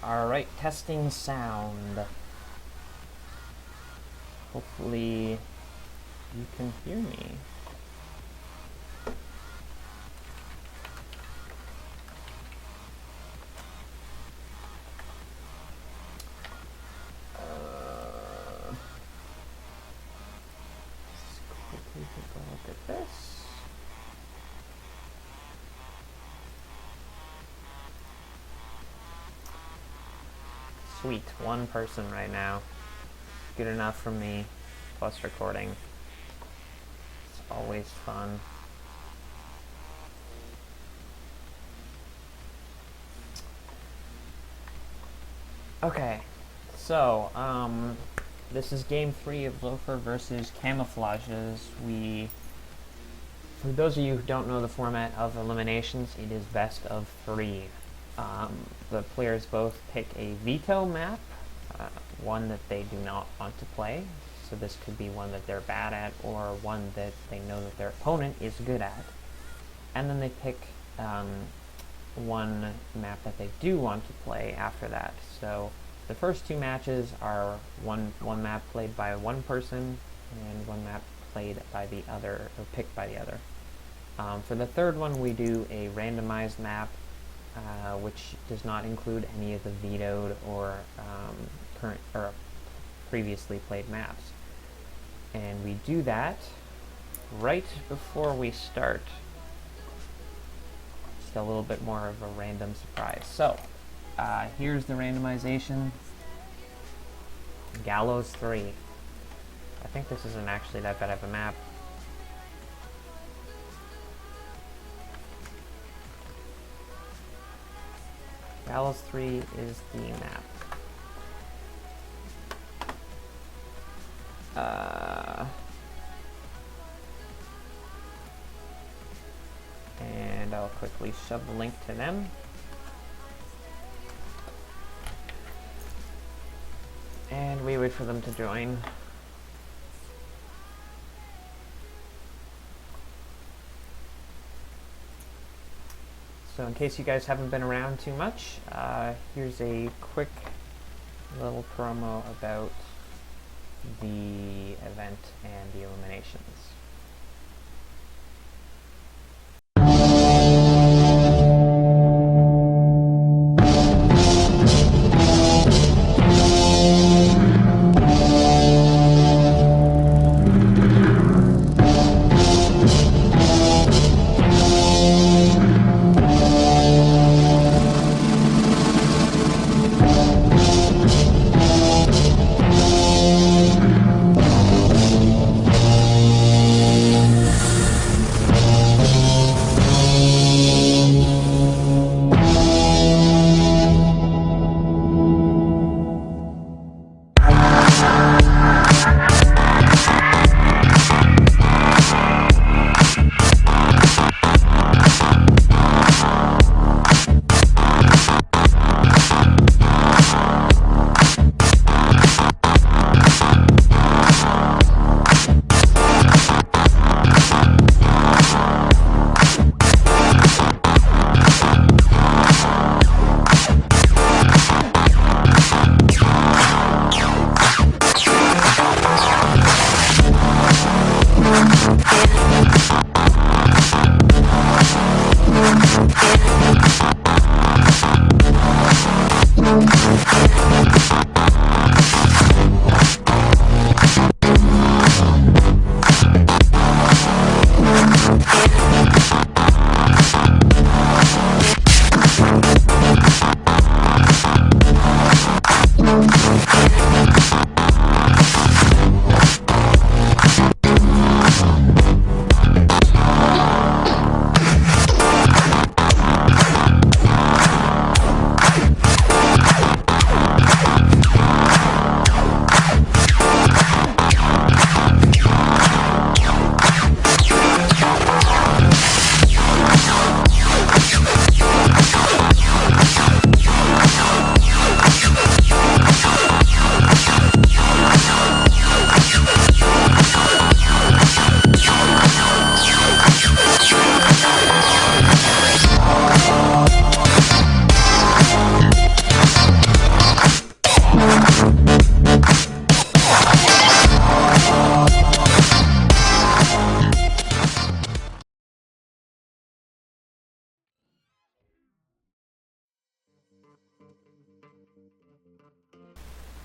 Alright, testing sound. Hopefully you can hear me. Let's quickly take a look at this. Sweet, one person right now. Good enough for me, plus recording. It's always fun. Okay, so, this is game 3 of Lofwyr versus Camouflages. For those of you who don't know the format of eliminations, it is best of 3. The players both pick a veto map, one that they do not want to play, so this could be one that they're bad at or one that they know that their opponent is good at. And then they pick one map that they do want to play after that. So the first 2 matches are one map played by one person and one map played by the other, or picked by the other. For the third one, we do a randomized map, which does not include any of the vetoed or current or previously played maps. And we do that right before we start. Just a little bit more of a random surprise. So, here's the randomization. Gallows 3. I think this isn't actually that bad of a map. Gallows 3 is the map. And I'll quickly shove the link to them. And we wait for them to join. So in case you guys haven't been around too much, here's a quick little promo about the event and the eliminations.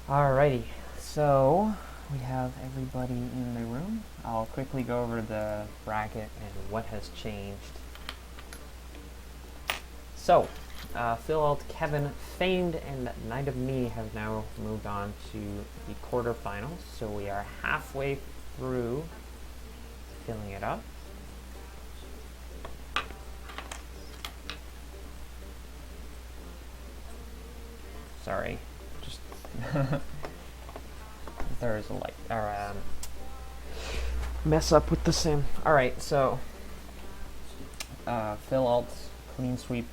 Alrighty, so we have everybody in the room. I'll quickly go over the bracket and what has changed. So, Phil Alt, Kevin, Famed, and Knight of Me have now moved on to the quarterfinals. So we are halfway through filling it up. Sorry, just there's a light or mess up with the sim. All right, so Phil Alt clean sweeped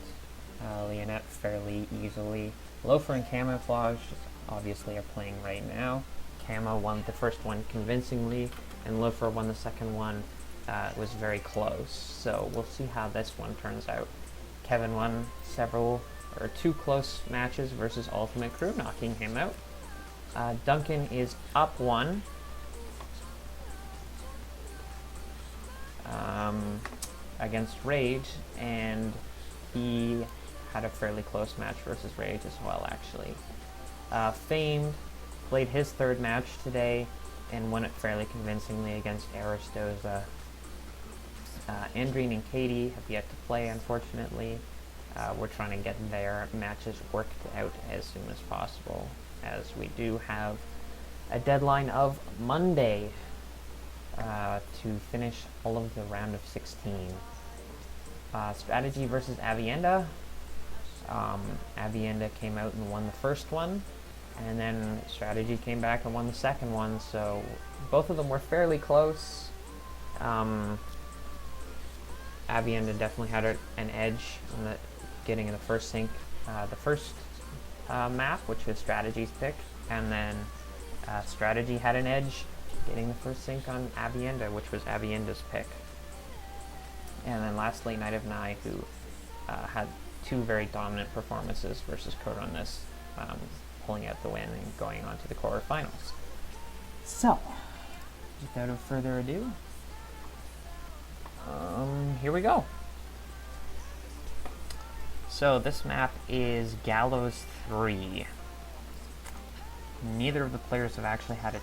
Leonette fairly easily. Lofwyr and Camouflages obviously are playing right now. Camo won the first one convincingly, and Lofwyr won the second one. It was very close, so we'll see how this one turns out. Kevin won two close matches versus Ultimate Crew, knocking him out. Duncan is up one. Against Rage, and he had a fairly close match versus Rage as well, actually. Famed played his third match today and won it fairly convincingly against Aristoza. Andreen and Katie have yet to play, unfortunately. We're trying to get their matches worked out as soon as possible, as we do have a deadline of Monday to finish all of the round of 16. Strategy versus Avienda. Avienda came out and won the first one, and then Strategy came back and won the second one, so both of them were fairly close. Avienda definitely had an edge on getting in the first sync, the first map, which was Strategy's pick, and then Strategy had an edge getting the first sync on Avienda, which was Avienda's pick. And then lastly, Knight of Nye, who had two very dominant performances versus Coronis, pulling out the win and going on to the quarterfinals. So, without further ado, here we go. So this map is Gallows 3. Neither of the players have actually had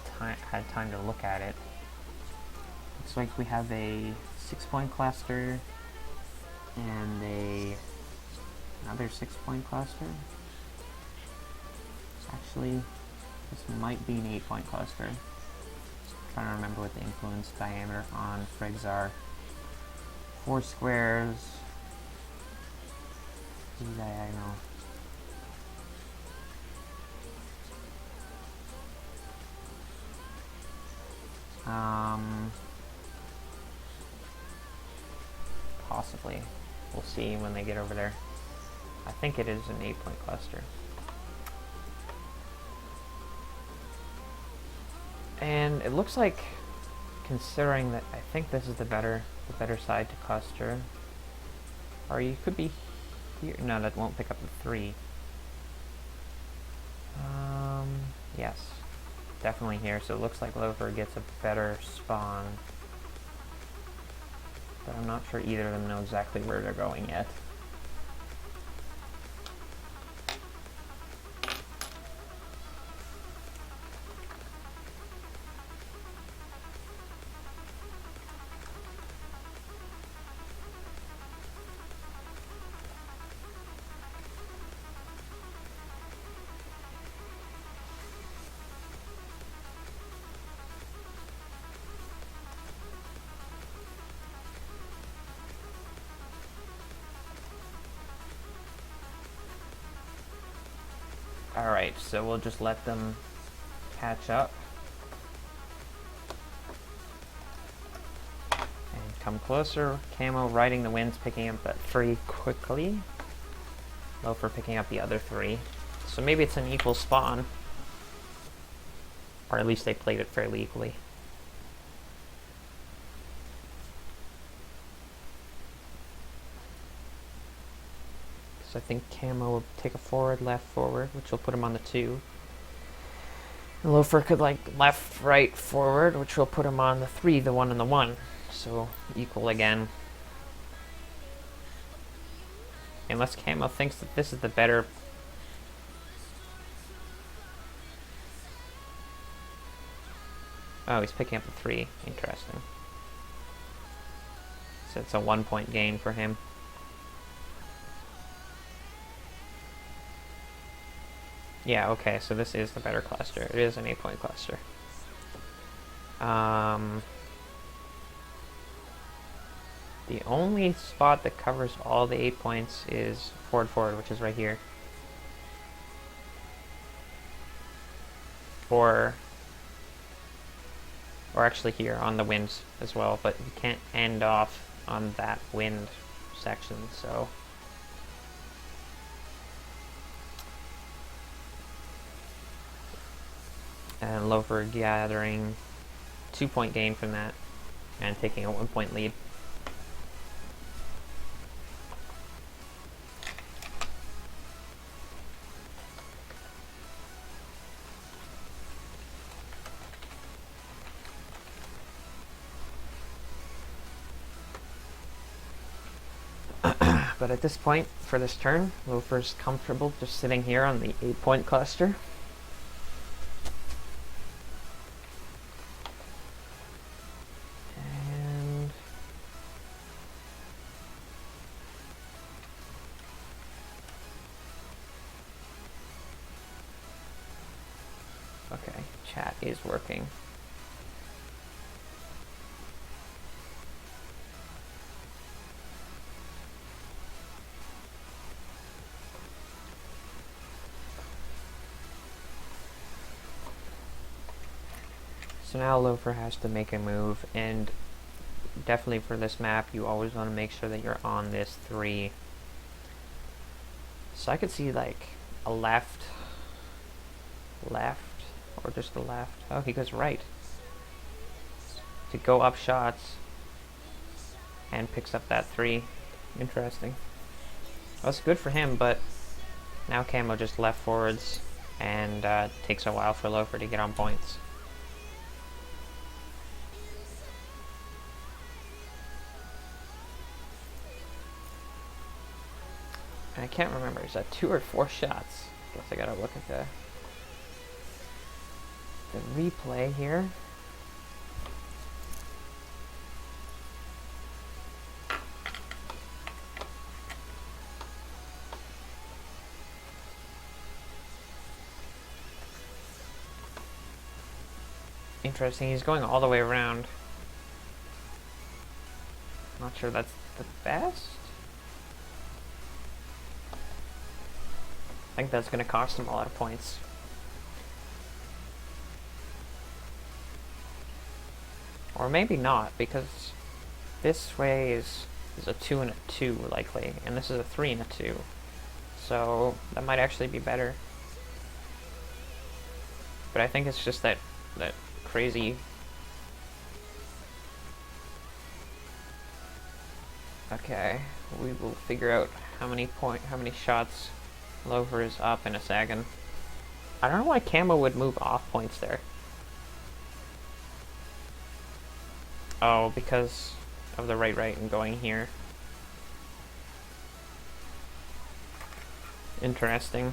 time to look at it. Looks like we have a 6-point cluster and another 6-point cluster. Actually, this might be an 8-point cluster. I'm trying to remember what the influence diameter on frigs are. 4 squares, 2 diagonal. Possibly. We'll see when they get over there. I think it is an 8-point cluster. And it looks like, considering that I think this is the better side to cluster, or you could be here. No, that won't pick up the 3. Yes, definitely here. So it looks like Lofwyr gets a better spawn, but I'm not sure either of them know exactly where they're going yet. Alright, so we'll just let them catch up and come closer. Camo riding the winds, picking up that 3 quickly. Lofwyr picking up the other 3. So maybe it's an equal spawn, or at least they played it fairly equally. So I think Camo will take a forward, left, forward, which will put him on the 2. And Lofwyr could like left, right, forward, which will put him on the 3, the 1, and the 1. So equal again. Unless Camo thinks that this is the better Oh, he's picking up the 3. Interesting. So it's a 1-point gain for him. Yeah, okay, so this is the better cluster. It is an 8-point cluster. The only spot that covers all the 8 points is forward, which is right here. Or actually here on the wind as well, but you can't end off on that wind section, so... And Lofwyr gathering 2-point gain from that and taking a 1-point lead. But at this point, for this turn, Lofwyr's comfortable just sitting here on the 8-point cluster. And... okay, chat is working. So now Lofwyr has to make a move, and definitely for this map, you always want to make sure that you're on this 3. So I could see like a left, or just a left. Oh, he goes right. To go up shots, and picks up that 3. Interesting. That's good for him, but now Camo just left forwards, and takes a while for Lofwyr to get on points. I can't remember, is that 2 or 4 shots? Guess I gotta look at the replay here. Interesting, he's going all the way around. Not sure that's the best. I think that's going to cost him a lot of points. Or maybe not, because this way is a 2 and a 2 likely, and this is a 3 and a 2. So that might actually be better. But I think it's just that crazy... Okay, we will figure out how many shots Lofwyr is up in a second. I don't know why Camo would move off points there. Oh, because of the right and going here. Interesting.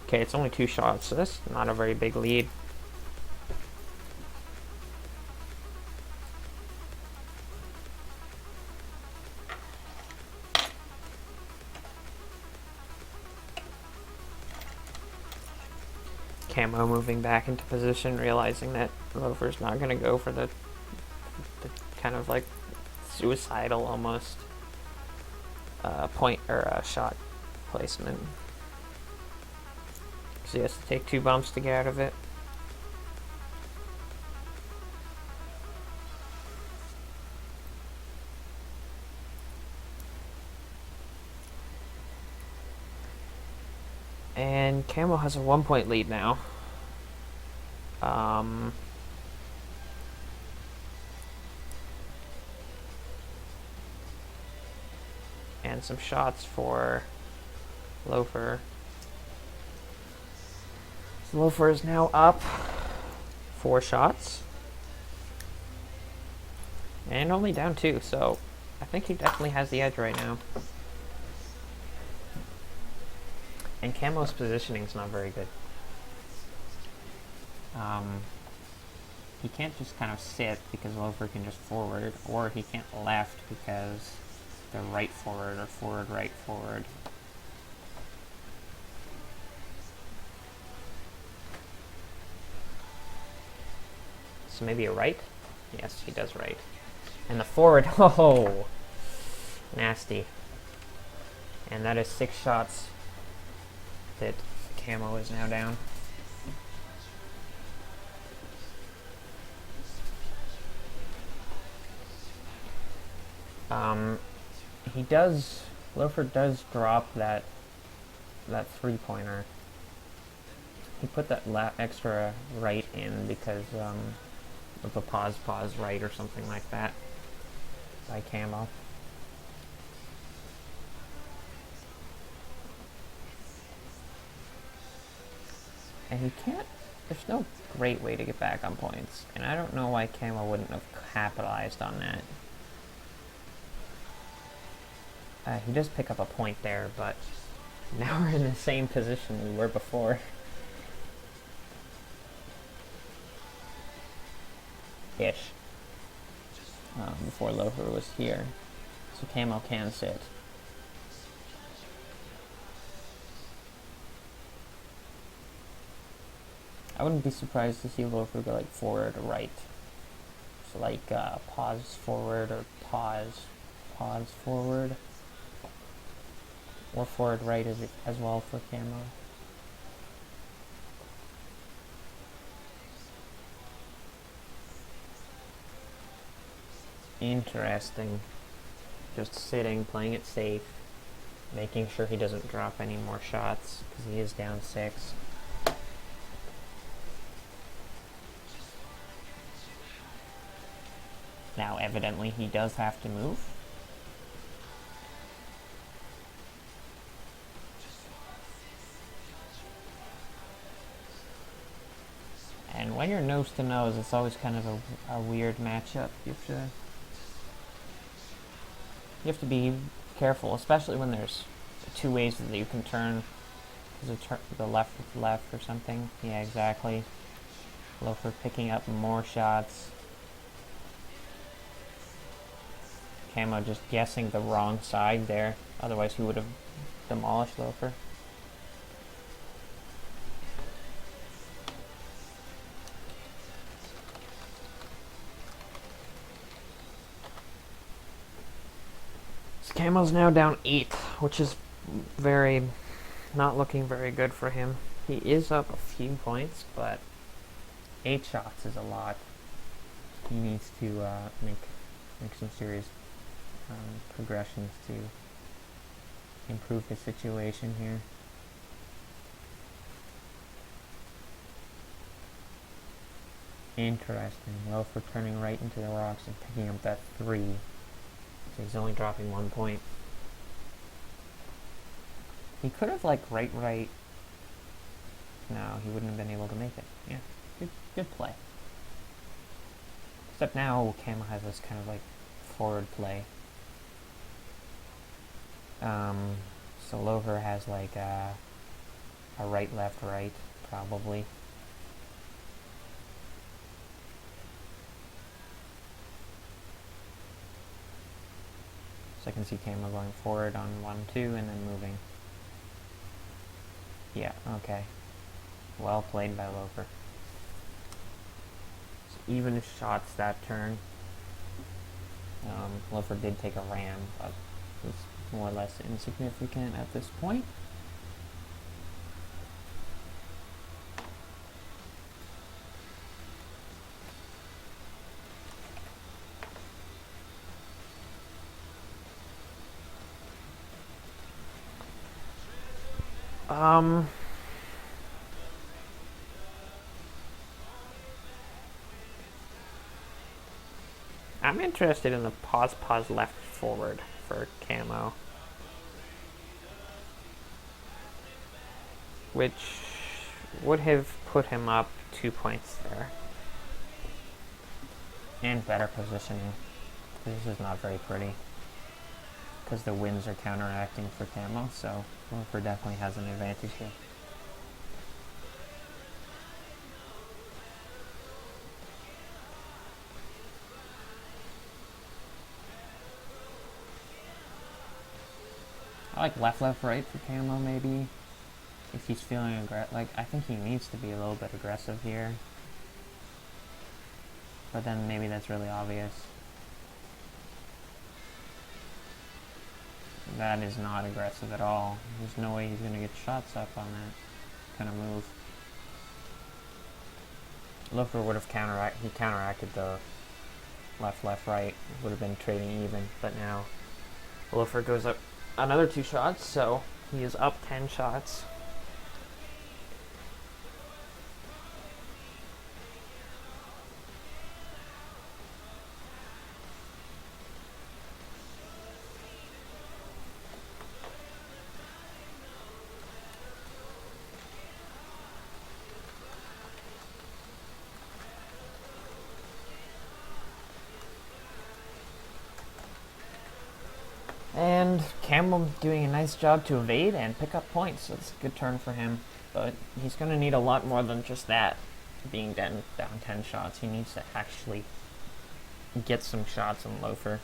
Okay, it's only 2 shots, so that's not a very big lead. Camo moving back into position, realizing that Lofwyr's not going to go for the kind of like suicidal almost point or shot placement. So he has to take 2 bumps to get out of it. And Camo has a 1-point lead now. And some shots for Lofwyr. So Lofwyr is now up 4 shots. And only down 2, so I think he definitely has the edge right now. And Camo's positioning's not very good. He can't just kind of sit because Lofwyr can just forward, or he can't left because they're right forward or forward right forward. So maybe a right? Yes, he does right. And the forward, oh, nasty. And that is 6 shots that Camo is now down. Lofwyr does drop that 3-pointer. He put that extra right in because of a pause right or something like that by Camo. And he can't, there's no great way to get back on points. And I don't know why Camo wouldn't have capitalized on that. He does pick up a point there, but now we're in the same position we were before. Ish. Before Lofwyr was here. So Camo can sit. I wouldn't be surprised to see Lofwyr go like forward or right. So like pause forward or pause forward. Or forward right as well for Camo. Interesting. Just sitting, playing it safe, making sure he doesn't drop any more shots because he is down 6. Now, evidently, he does have to move. And when you're nose to nose, it's always kind of a weird matchup. You have to be careful, especially when there's 2 ways that you can turn. The left with left or something. Yeah, exactly. Lofwyr picking up more shots. Camo just guessing the wrong side there. Otherwise, he would have demolished Lofwyr. Camo's now down 8, which is not looking very good for him. He is up a few points, but 8 shots is a lot. He needs to make some serious progressions to improve the situation here. Interesting. Lofwyr turning right into the rocks and picking up that 3. So he's only dropping 1 point. He could have like right. No, he wouldn't have been able to make it. Yeah, good play. Except now Camo has this kind of like forward play. So Lofwyr has like a right, left, right, probably. So I can see Camo going forward on 1, 2, and then moving. Yeah, okay. Well played by Lofwyr. So even shots that turn. Lofwyr did take a ram, but it was more or less insignificant at this point. I'm interested in the pause left forward for Camo, which would have put him up 2 points there. And better positioning. This is not very pretty. because the winds are counteracting for Camo, so Lofwyr definitely has an advantage here. I like left, right for Camo, maybe. If he's feeling aggressive. Like, I think he needs to be a little bit aggressive here. But then maybe that's really obvious. That is not aggressive at all. There's no way he's going to get shots up on that kind of move. Lofwyr would have counteracted the left, right. Would have been trading even. But now Lofwyr goes up another 2 shots, so he is up 10 shots. And Campbell doing a nice job to evade and pick up points, so it's a good turn for him. But he's going to need a lot more than just that, being down 10 shots. He needs to actually get some shots on Lofwyr.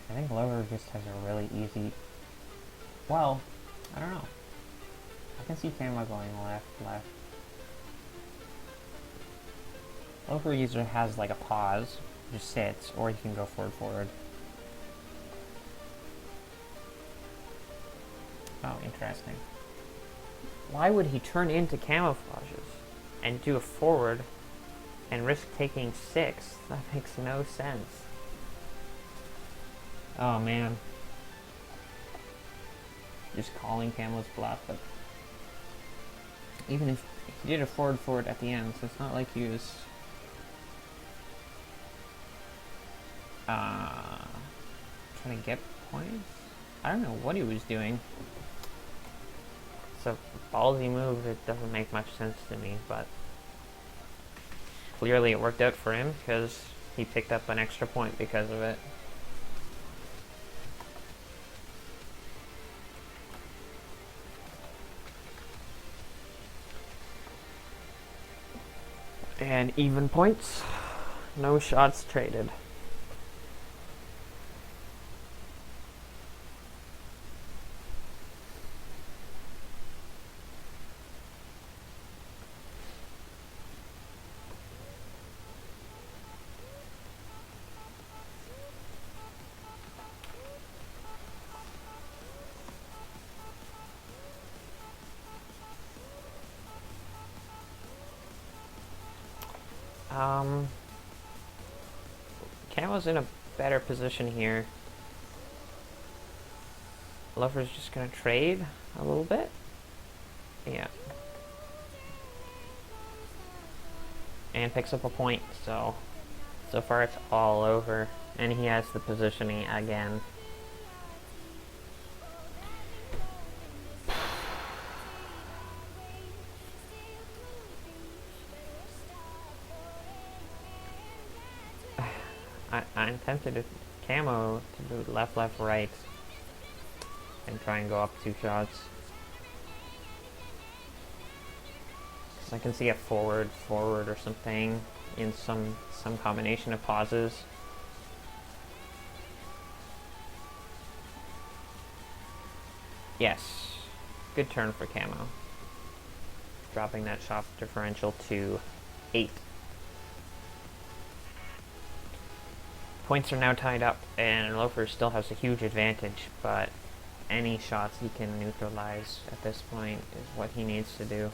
I think Lofwyr just has a really easy... Well, I don't know. I can see Camo going left. Lofwyr user has like a pause, just sits, or he can go forward. Oh, interesting. Why would he turn into Camouflages and do a forward and risk taking 6? That makes no sense. Oh man. Just calling Camo's bluff, but even if he did a forward at the end, so it's not like he was trying to get points? I don't know what he was doing. It's a ballsy move that doesn't make much sense to me, but clearly it worked out for him because he picked up an extra point because of it. And even points, no shots traded. Camo's in a better position here. Lofwyr's just gonna trade a little bit. Yeah. And picks up a point, so far it's all over. And he has the positioning again. I'm tempted to Camo to do left, right, and try and go up 2 shots. So I can see a forward or something in some combination of pauses. Yes, good turn for Camo. Dropping that shot differential to 8. Points are now tied up, and Lofwyr still has a huge advantage, but any shots he can neutralize at this point is what he needs to do.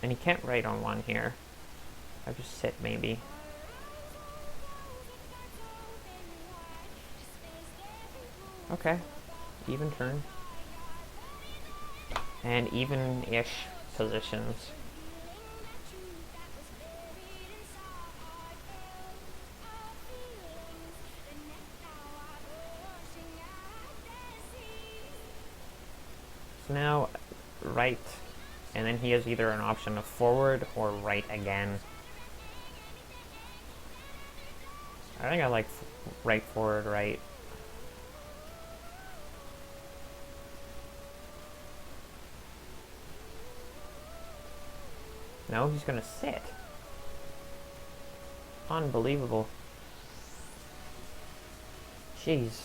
And he can't write on 1 here. I'll just sit maybe. Okay, even turn. And even-ish positions. now right, and then he has either an option of forward or right again. I think I like right, forward, right. No, he's gonna sit. Unbelievable. Jeez.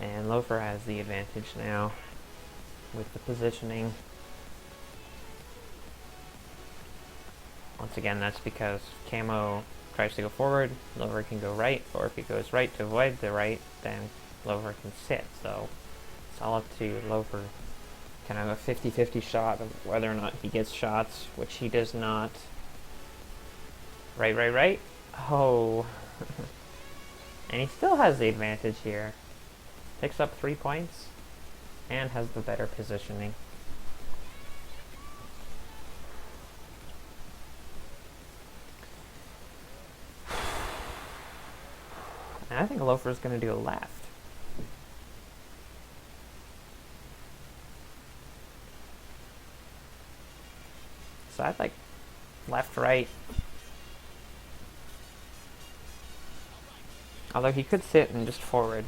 And Lofwyr has the advantage now with the positioning. Once again, that's because Camo tries to go forward, Lofwyr can go right, or if he goes right to avoid the right, then Lofwyr can sit. So it's all up to Lofwyr. Kind of a 50-50 shot of whether or not he gets shots, which he does not. Right, right, right. Oh. And he still has the advantage here. Picks up 3 points and has the better positioning. And I think Lofwyr's going to do a left. So I'd like left, right. Although he could sit and just forward.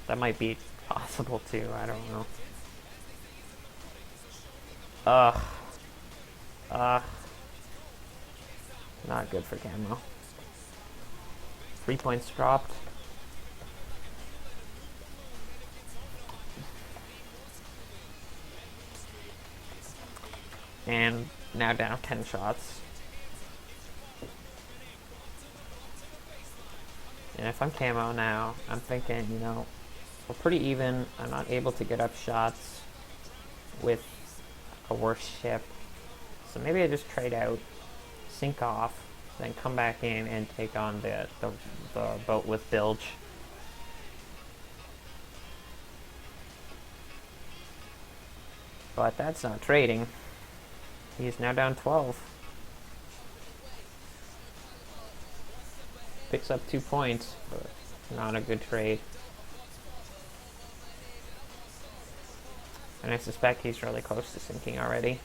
That might be possible too, I don't know. Not good for Camo. 3 points dropped. And now down 10 shots. And if I'm Camo now, I'm thinking, you know, we're pretty even. I'm not able to get up shots with a worse ship. So maybe I just trade out, sink off, then come back in and take on the boat with bilge. But that's not trading. He's now down 12. Picks up 2 points, but not a good trade. And I suspect he's really close to sinking already.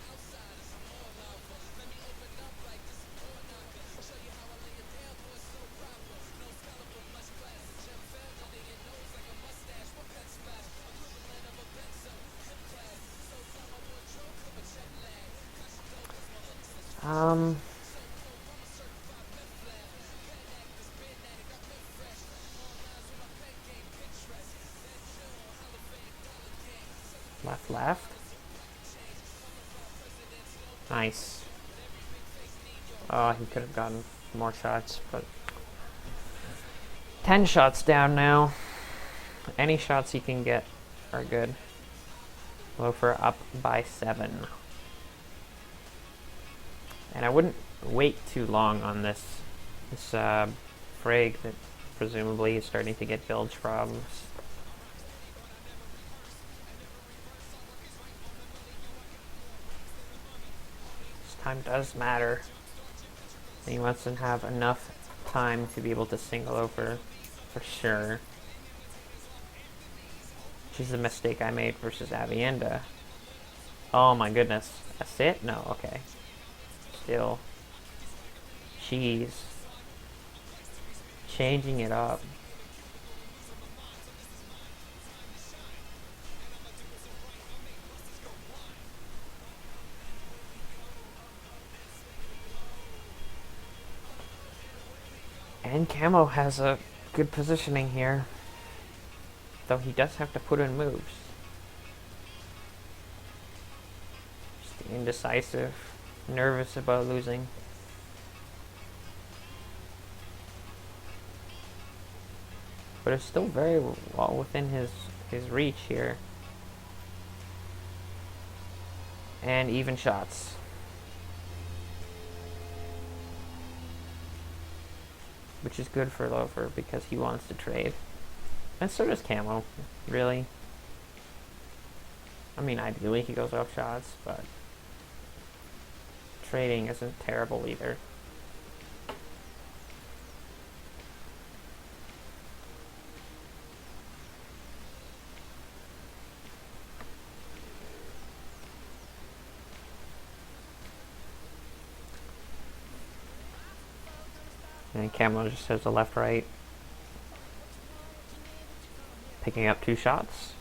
Left. Nice. Oh, he could have gotten more shots, but 10 shots down now. Any shots he can get are good. Lofwyr up by 7. And I wouldn't wait too long on this frag that presumably is starting to get bilge problems. Time does matter. He wants to have enough time to be able to single over for sure. Which is a mistake I made versus Avienda. Oh my goodness. That's it? No, okay. Still. Jeez. Changing it up. And Camo has a good positioning here, though he does have to put in moves. Just indecisive, nervous about losing. But it's still very well within his reach here. And even shots. Which is good for Lofwyr because he wants to trade. And so does Camo, really. I mean, ideally he goes off shots, but trading isn't terrible either. And Camo just has the left-right. Picking up 2 shots.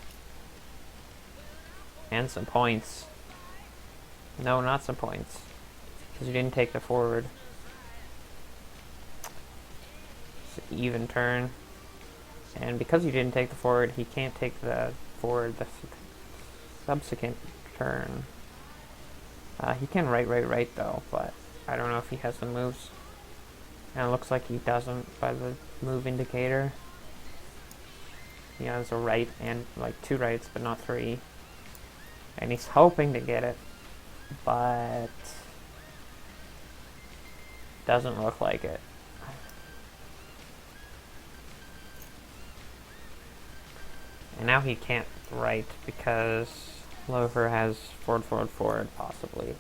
And some points. No, not some points. Because you didn't take the forward. It's an even turn. And because you didn't take the forward, he can't take the forward the subsequent turn. He can right though, but I don't know if he has the moves. And it looks like he doesn't by the move indicator. He has a right and like 2 rights, but not 3. And he's hoping to get it, but doesn't look like it. And now he can't right because Lofwyr has forward, possibly.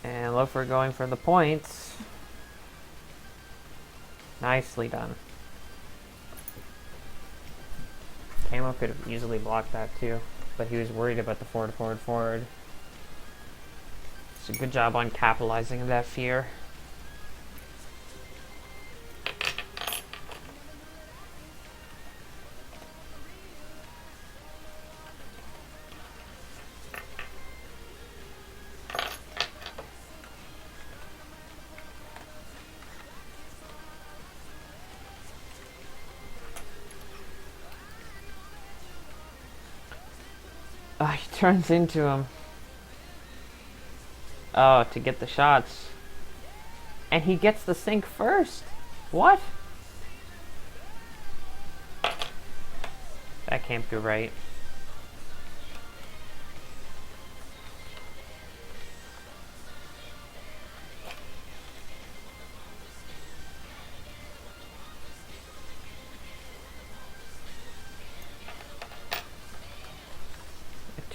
And Lofwyr going for the points. Nicely done. Camo could have easily blocked that too, but he was worried about the forward. So good job on capitalizing on that fear. He turns into him. Oh, to get the shots. And he gets the sink first. What? That can't be right.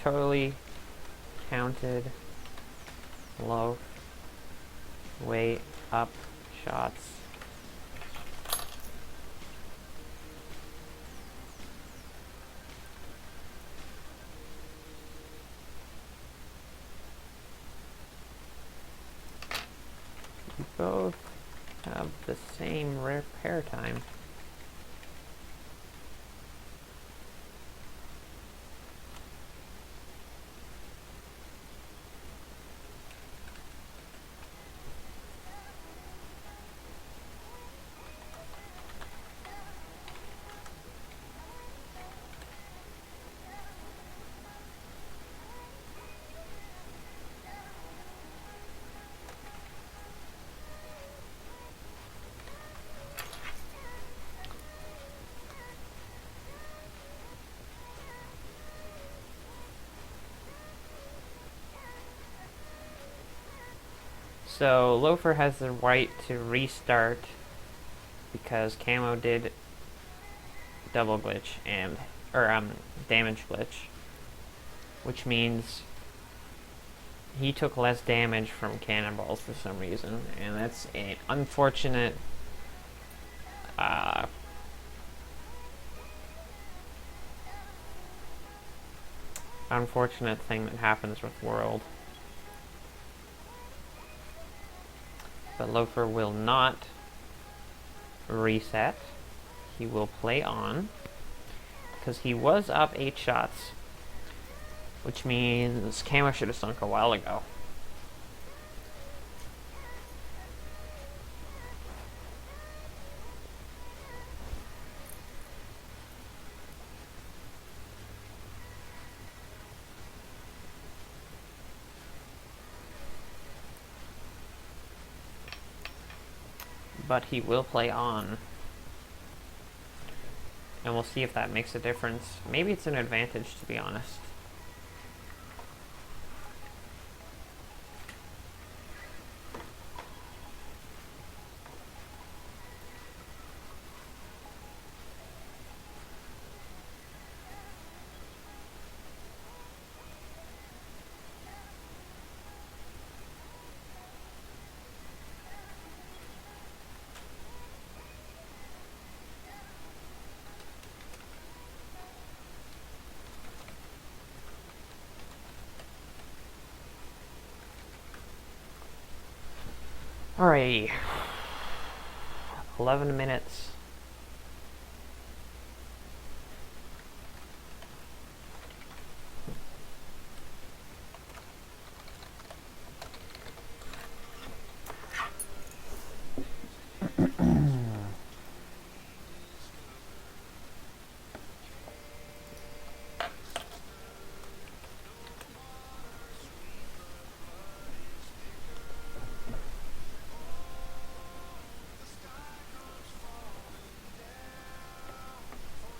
Totally counted low weight up shots. We both have the same repair time. So Lofwyr has the right to restart because Camo did double glitch or damage glitch, which means he took less damage from cannonballs for some reason, and that's an unfortunate unfortunate thing that happens with World. But Lofwyr will not reset. He will play on because he was up 8 shots, which means Camo should have sunk a while ago. but he will play on. And we'll see if that makes a difference. Maybe it's an advantage, to be honest. Alrighty. 11 minutes.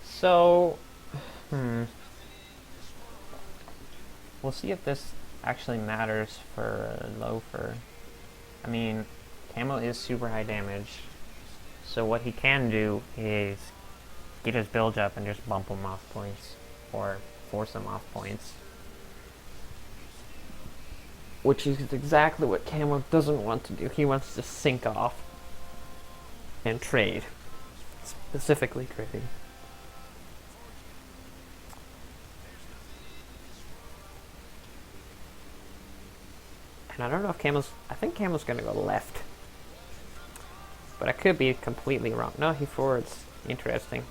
So, we'll see if this actually matters for Lofwyr. I mean, Camo is super high damage, so what he can do is get his build up and just bump him off points, or force him off points. Which is exactly what Camo doesn't want to do. He wants to sink off and trade. Specifically trading. And I don't know if I think Camo's gonna go left. But I could be completely wrong. No, he forwards. Interesting.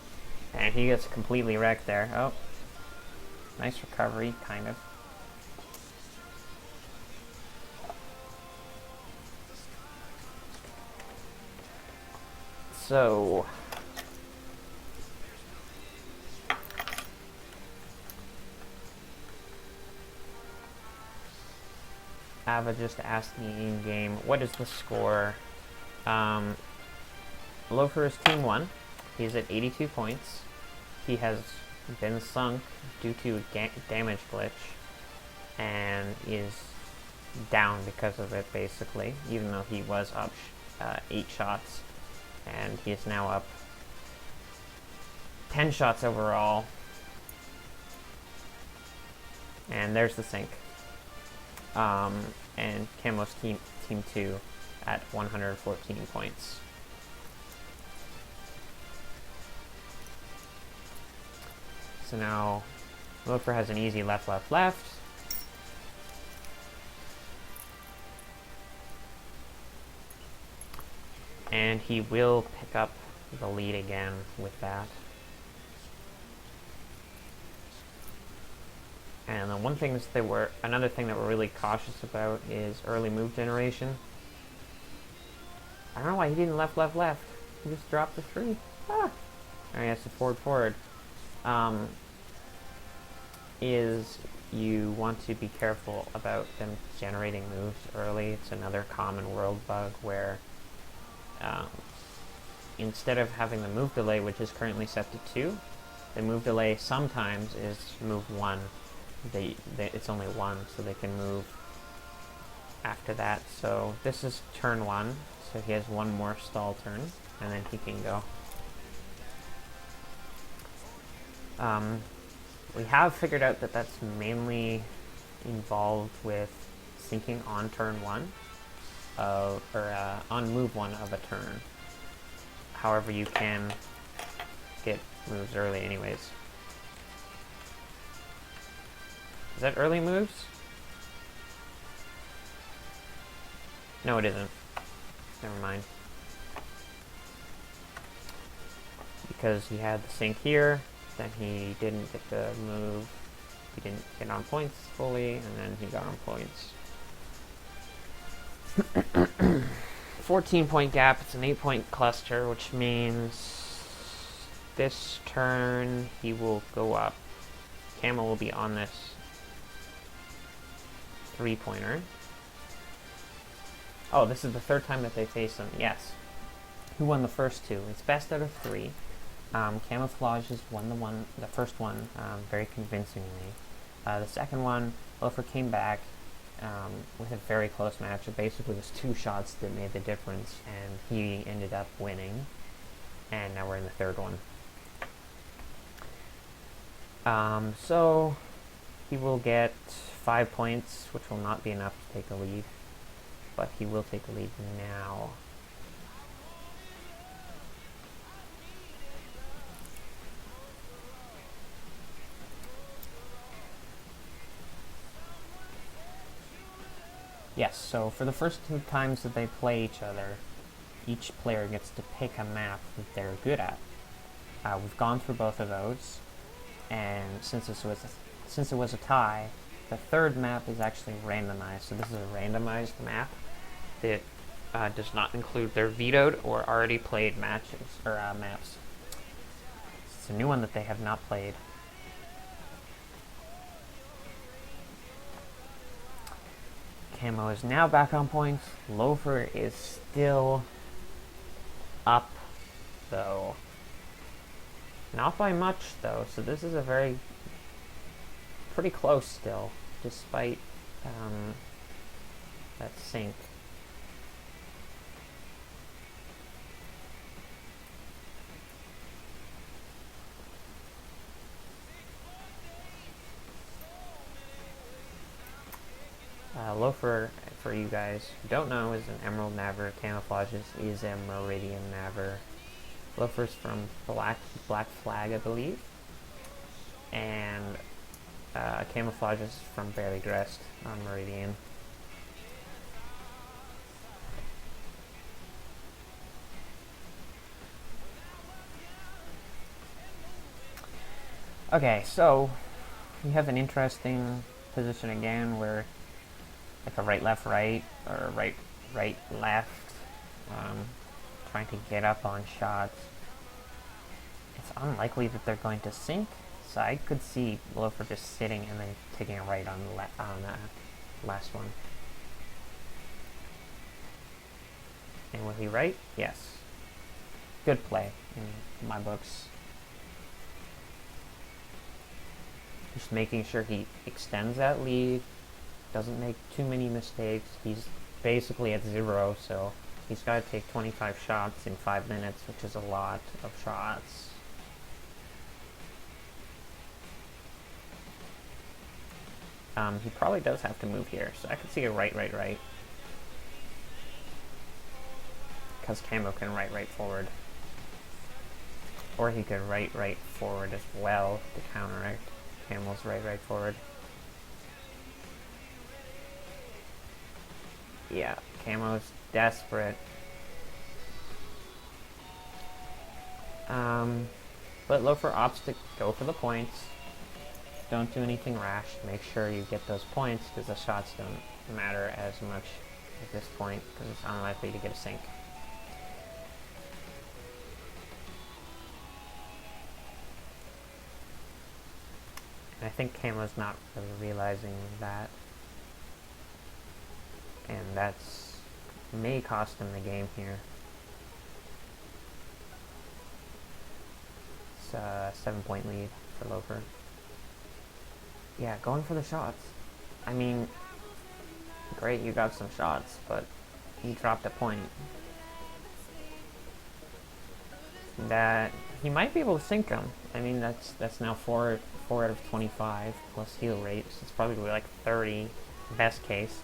And he gets completely wrecked there. Oh. Nice recovery, kind of. So... Ava just asked me in-game, what is the score? Lofwyr is team 1. He's at 82 points. He has been sunk due to a damage glitch and is down because of it, basically, even though he was up 8 shots. And he is now up 10 shots overall. And there's the sink. And Camo's team 2 at 114 points. So now Lofwyr has an easy left, left, left. And he will pick up the lead again with that. And the another thing that we're really cautious about is early move generation. I don't know why he didn't left, left, left. He just dropped the 3. Ah! Alright, that's the forward. Is you want to be careful about them generating moves early. It's another common world bug where instead of having the move delay, which is currently set to 2, the move delay sometimes is move 1. It's only 1, so they can move after that. So this is turn 1, so he has 1 more stall turn, and then he can go. We have figured out that that's mainly involved with syncing on turn 1, on move 1 of a turn. However, you can get moves early anyways. Is that early moves? No, it isn't. Never mind. Because he had the sync here, then he didn't get the move. He didn't get on points fully, and then he got on points. 14-point gap, it's an 8-point cluster, which means this turn he will go up. Camo will be on this 3-pointer. Oh, this is the 3rd time that they face him. Yes. who won the first two. It's best out of three. Camouflages won the first one very convincingly. The second one, Lofwyr came back with a very close match. It basically was 2 shots that made the difference, and he ended up winning. And now we're in the third one. So he will get 5 points, which will not be enough to take a lead, but he will take a lead now. Yes, so for the first 2 times that they play each other, each player gets to pick a map that they're good at. We've gone through both of those, and since it was a tie, the third map is actually randomized. So this is a randomized map that does not include their vetoed or already played matches or maps. It's a new one that they have not played. Camo is now back on points. Lofwyr is still up, though. Not by much, though, so this is a pretty close still, despite that sink. Lofwyr, for you guys who don't know, is an Emerald Naver. Camouflages is a Meridian Naver. Lofwyr's from Black Flag, I believe. And Camouflages from Barely Dressed on Meridian. Okay, so we have an interesting position again where like a right left right or right left, trying to get up on shots. It's unlikely that they're going to sink, so I could see Lofwyr just sitting and then taking a right on the last one. And will he right? Yes. Good play in my books. Just making sure he extends that lead, doesn't make too many mistakes. He's basically at 0, so he's got to take 25 shots in 5 minutes, which is a lot of shots. He probably does have to move here, so I could see a right. Because Camo can right forward. Or he could right forward as well to counteract Camo's right forward. Yeah, Camo's desperate. But Lofwyr opts to go for the points. Don't do anything rash. Make sure you get those points, because the shots don't matter as much at this point, because it's unlikely to get a sink. And I think Camo's not really realizing that. And that's may cost him the game here. It's a 7-point lead for Lofwyr. Yeah, going for the shots. I mean, great, you got some shots, but you dropped a point. That he might be able to sink them. I mean, that's now 4 out of 25 plus heal rates. It's probably like 30, best case.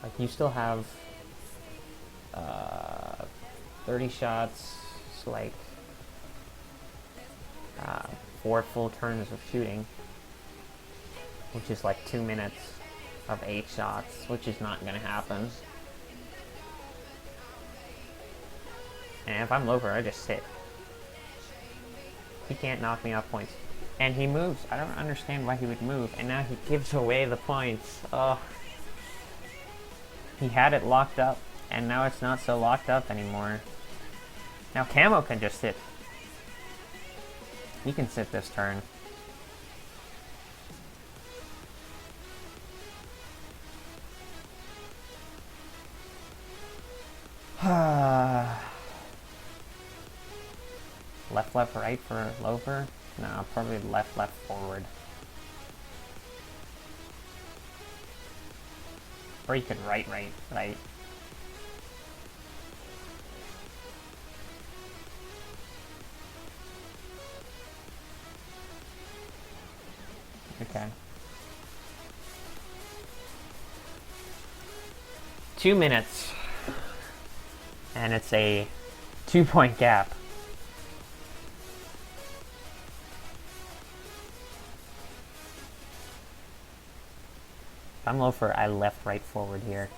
Like, you still have 30 shots, so like 4 full turns of shooting, which is like 2 minutes of 8 shots, which is not going to happen. And if I'm Lofwyr, I just sit. He can't knock me off points. And he moves. I don't understand why he would move. And now he gives away the points. Oh. He had it locked up, and now it's not so locked up anymore. Now Camo can just sit. He can sit this turn. left, left, right for Lofwyr? No, probably left, left, forward. Or you could right, right, right. Okay. 2 minutes. And it's a 2-point gap. If I'm Lofwyr, I left, right, forward here.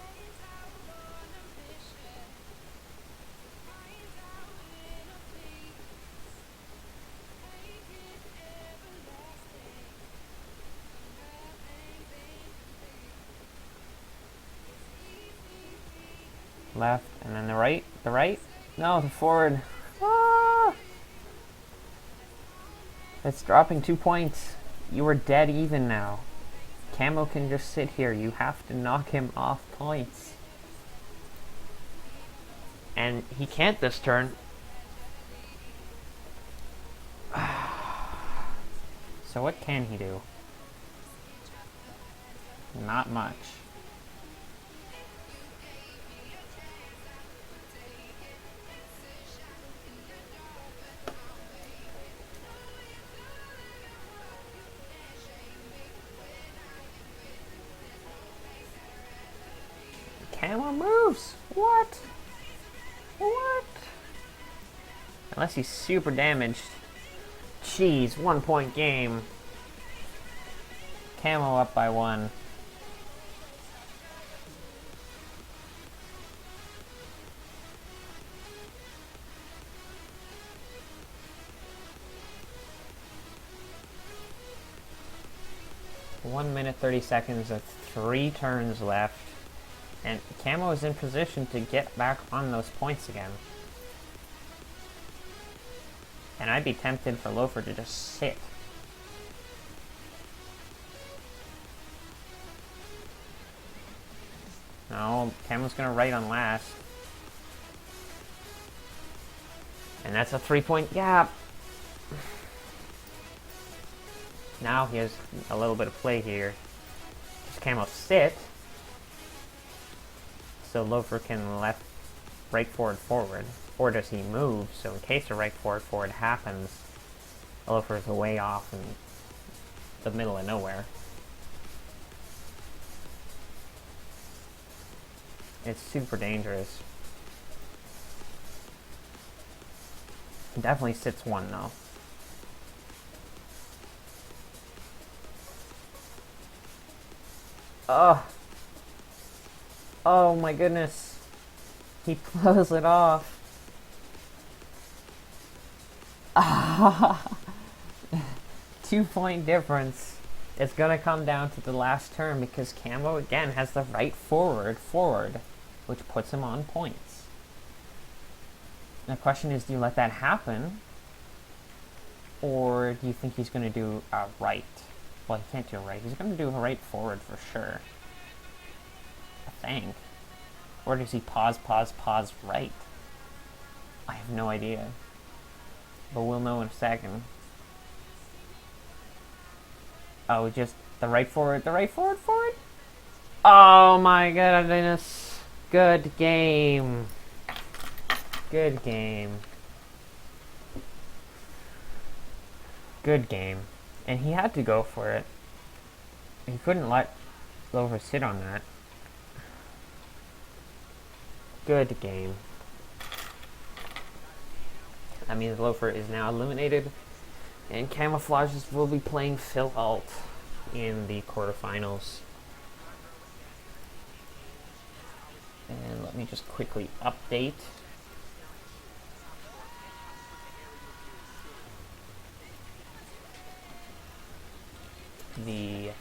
Left, and then the right? The right? No, the forward. Ah! It's dropping 2 points. You are dead even now. Camo can just sit here. You have to knock him off points. And he can't this turn. So what can he do? Not much. Camo moves! What? What? Unless he's super damaged. Jeez, 1 point game. Camo up by 1. One minute 30 seconds with 3 turns left. And Camo is in position to get back on those points again. And I'd be tempted for Lofwyr to just sit. No, Camo's gonna right on last. And that's a 3-point gap. Now he has a little bit of play here. Does Camo sit? So Lofwyr can left, right, forward, forward. Or does he move? So in case a right, forward, forward happens, Lofwyr is way off in the middle of nowhere. It's super dangerous. He definitely sits 1 though. Oh! Oh my goodness. He blows it off. Ah! 2-point difference. It's gonna come down to the last turn because Camo again has the right forward, which puts him on points. The question is, do you let that happen? Or do you think he's gonna do a right? Well, he can't do a right. He's gonna do a right forward for sure. I think. Or does he pause, right? I have no idea. But we'll know in a second. Oh, just the right forward, forward? Oh my goodness. Good game. Good game. Good game. And he had to go for it. He couldn't let Lofwyr sit on that. Good game. That means Lofwyr is now eliminated, and Camouflages will be playing Phil Alt in the quarterfinals. And let me just quickly update. The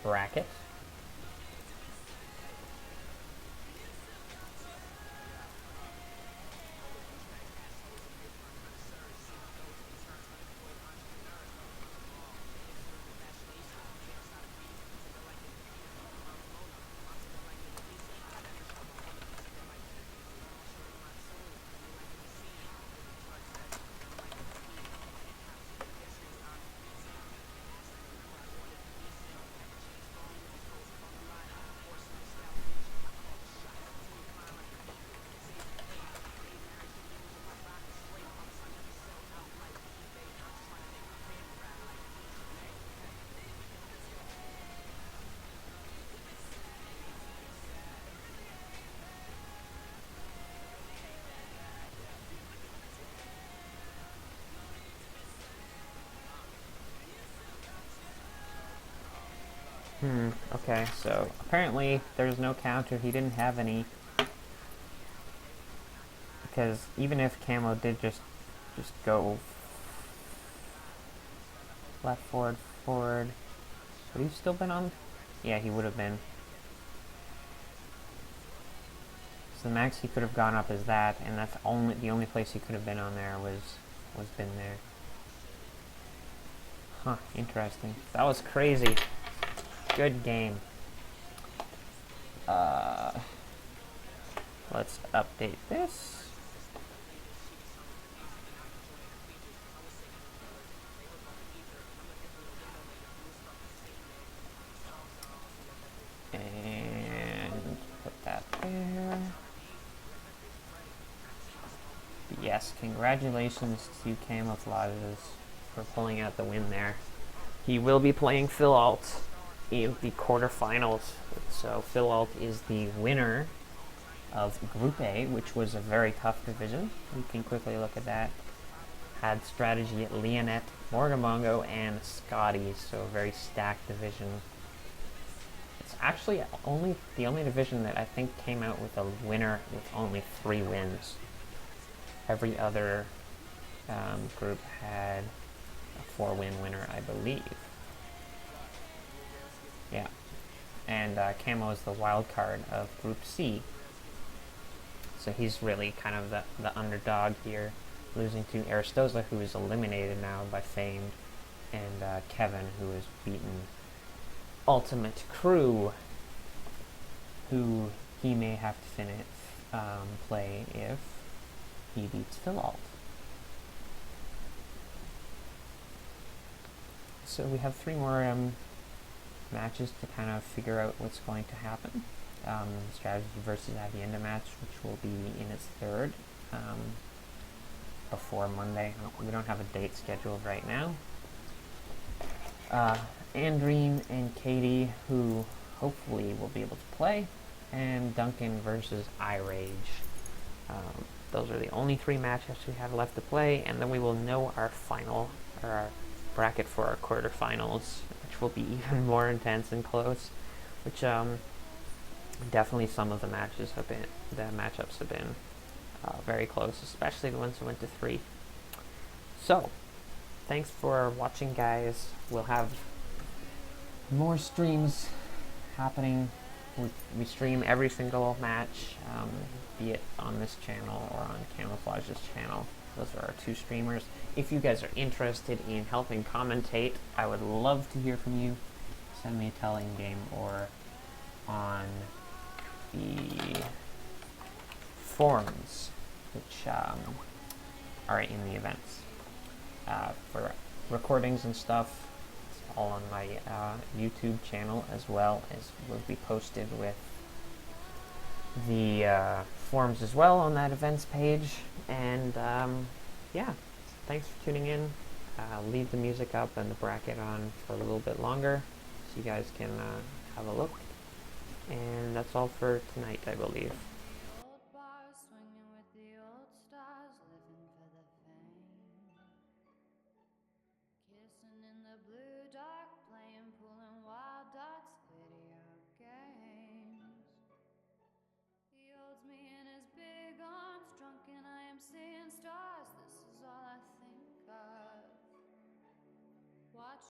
bracket. Okay, so apparently there's no counter. He didn't have any. Because even if Camo did just go left, forward, forward, would he still been on? Yeah, he would have been. So the max he could have gone up is that, and that's the only place he could have been on there was been there. Huh, interesting. That was crazy. Good game. Let's update this. And put that there. But yes, congratulations to Camouflages for pulling out the win there. He will be playing Phil Alt in the quarterfinals. So Phil Alt is the winner of Group A, which was a very tough division. You can quickly look at that. Had strategy at Leonette, Morgamongo, and Scotty, so a very stacked division. It's actually the only division that I think came out with a winner with only 3 wins. Every other group had a 4-win winner, I believe. Yeah. And Camo is the wild card of Group C. So he's really kind of the underdog here, losing to Aristoza, who is eliminated now by Famed, and Kevin, who is beaten Ultimate Crew, who he may have to play if he beats Phil Alt. So we have 3 more matches to kind of figure out what's going to happen. Strategy versus Avienda match, which will be in its 3rd before Monday. We don't have a date scheduled right now. Andreen and Katie, who hopefully will be able to play, and Duncan versus iRage. Those are the only 3 matches we have left to play, and then we will know our bracket for our quarterfinals, which will be even more intense and close. Which definitely some of the matchups have been very close, especially the ones who went to 3. So, thanks for watching, guys. We'll have more streams happening. We stream every single match, be it on this channel or on Camouflage's channel. Those are our 2 streamers. If you guys are interested in helping commentate, I would love to hear from you. Send me a telling game or on the forums, which are in the events. For recordings and stuff, it's all on my YouTube channel, as well as will be posted with the forums as well on that events page. And yeah, thanks for tuning in. Leave the music up and the bracket on for a little bit longer so you guys can have a look. And that's all for tonight, I believe. Kissing in the blue